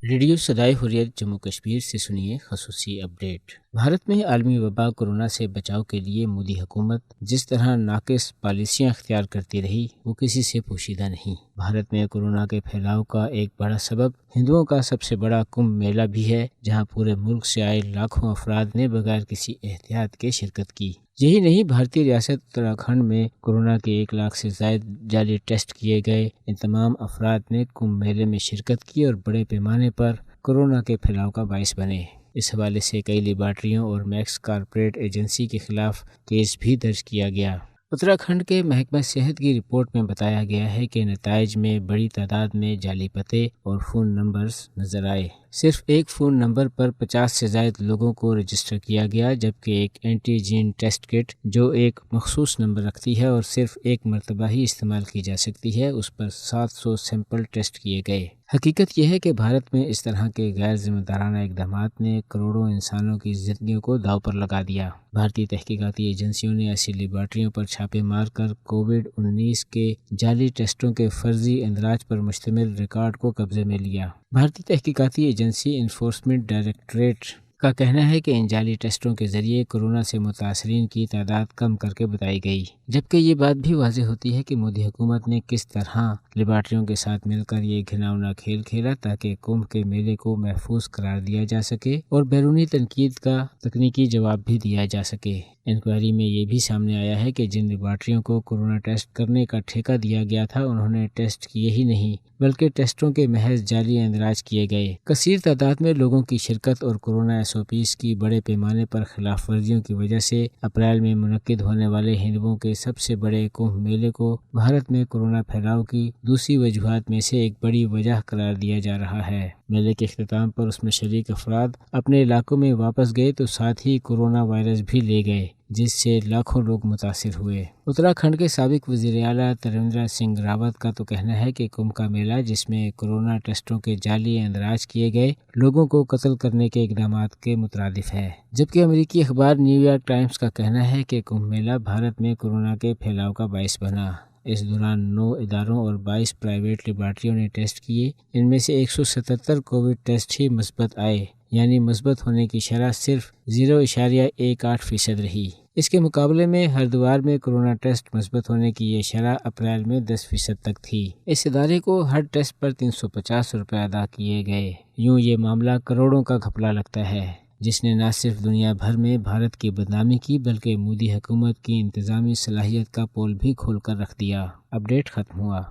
Radio صدائے حریت جموں کشمیر سے سنیے خصوصی اپڈیٹ۔ بھارت میں عالمی وبا کورونا سے بچاؤ کے لیے مودی حکومت جس طرح ناقص پالیسیاں اختیار کرتی رہی وہ کسی سے پوشیدہ نہیں۔ بھارت میں کورونا کے پھیلاؤ کا ایک بڑا سبب ہندوؤں کا سب سے بڑا کمبھ میلہ بھی ہے، جہاں پورے ملک سے آئے لاکھوں افراد نے بغیر کسی احتیاط کے شرکت کی۔ یہی نہیں، بھارتی ریاست اتراکھنڈ میں کورونا کے 1 لاکھ سے زائد جعلی ٹیسٹ کیے گئے۔ ان تمام افراد نے کمبھ میلے میں شرکت کی اور بڑے پیمانے پر کورونا کے پھیلاؤ کا باعث بنے۔ اس حوالے سے کئی لیبارٹریوں اور میکس کارپوریٹ ایجنسی کے خلاف کیس بھی درج کیا گیا۔ اتراکھنڈ کے محکمہ صحت کی رپورٹ میں بتایا گیا ہے کہ نتائج میں بڑی تعداد میں جعلی پتے اور فون نمبرز نظر آئے۔ صرف ایک فون نمبر پر 50 سے زائد لوگوں کو رجسٹر کیا گیا، جبکہ ایک اینٹی جین ٹیسٹ کٹ جو ایک مخصوص نمبر رکھتی ہے اور صرف ایک مرتبہ ہی استعمال کی جا سکتی ہے، اس پر 700 سیمپل ٹیسٹ کیے گئے۔ حقیقت یہ ہے کہ بھارت میں اس طرح کے غیر ذمہ دارانہ اقدامات نے کروڑوں انسانوں کی زندگیوں کو داؤ پر لگا دیا۔ بھارتی تحقیقاتی ایجنسیوں نے ایسی لیبارٹریوں پر چھاپے مار کر کووڈ-19 کے جعلی ٹیسٹوں کے فرضی اندراج پر مشتمل ریکارڈ کو قبضے میں لیا۔ بھارتی تحقیقاتی ایجنسی انفورسمنٹ ڈائریکٹوریٹ کا کہنا ہے کہ ان جعلی ٹیسٹوں کے ذریعے کورونا سے متاثرین کی تعداد کم کر کے بتائی گئی، جبکہ یہ بات بھی واضح ہوتی ہے کہ مودی حکومت نے کس طرح لیبارٹریوں کے ساتھ مل کر یہ گھناؤنا کھیل کھیلا تاکہ کمبھ کے میلے کو محفوظ قرار دیا جا سکے اور بیرونی تنقید کا تکنیکی جواب بھی دیا جا سکے۔ انکوائری میں یہ بھی سامنے آیا ہے کہ جن لیبارٹریوں کو کورونا ٹیسٹ کرنے کا ٹھیکہ دیا گیا تھا، انہوں نے ٹیسٹ کیے ہی نہیں بلکہ ٹیسٹوں کے محض جعلی اندراج کیے گئے۔ کثیر تعداد میں لوگوں کی شرکت اور کورونا SOPs کی بڑے پیمانے پر خلاف ورزیوں کی وجہ سے اپریل میں منعقد ہونے والے ہندوؤں کے سب سے بڑے کمبھ میلے کو بھارت میں کورونا پھیلاؤ کی دوسری وجوہات میں سے ایک بڑی وجہ قرار دیا جا رہا ہے۔ میلے کے اختتام پر اس میں شریک افراد اپنے علاقوں میں واپس گئے تو ساتھ ہی کورونا وائرس بھی لے گئے، جس سے لاکھوں لوگ متاثر ہوئے۔ اتراکھنڈ کے سابق وزیر اعلیٰ تریندر سنگھ راوت کا تو کہنا ہے کہ کمبھ کا میلہ، جس میں کورونا ٹیسٹوں کے جعلی اندراج کیے گئے، لوگوں کو قتل کرنے کے اقدامات کے مترادف ہے، جبکہ امریکی اخبار نیو یارک ٹائمز کا کہنا ہے کہ کمبھ میلہ بھارت میں کورونا کے پھیلاؤ کا باعث بنا۔ اس دوران 9 اداروں اور 22 پرائیویٹ لیبارٹریوں نے ٹیسٹ کیے۔ ان میں سے 177 کووڈ ٹیسٹ ہی مثبت آئے، یعنی مثبت ہونے کی شرح صرف 0.18% رہی۔ اس کے مقابلے میں ہریدوار میں کورونا ٹیسٹ مثبت ہونے کی یہ شرح اپریل میں 10% تک تھی۔ اس ادارے کو ہر ٹیسٹ پر 350 روپے ادا کیے گئے۔ یوں یہ معاملہ کروڑوں کا گھپلا لگتا ہے، جس نے نہ صرف دنیا بھر میں بھارت کی بدنامی کی بلکہ مودی حکومت کی انتظامی صلاحیت کا پول بھی کھول کر رکھ دیا۔ اپڈیٹ ختم ہوا۔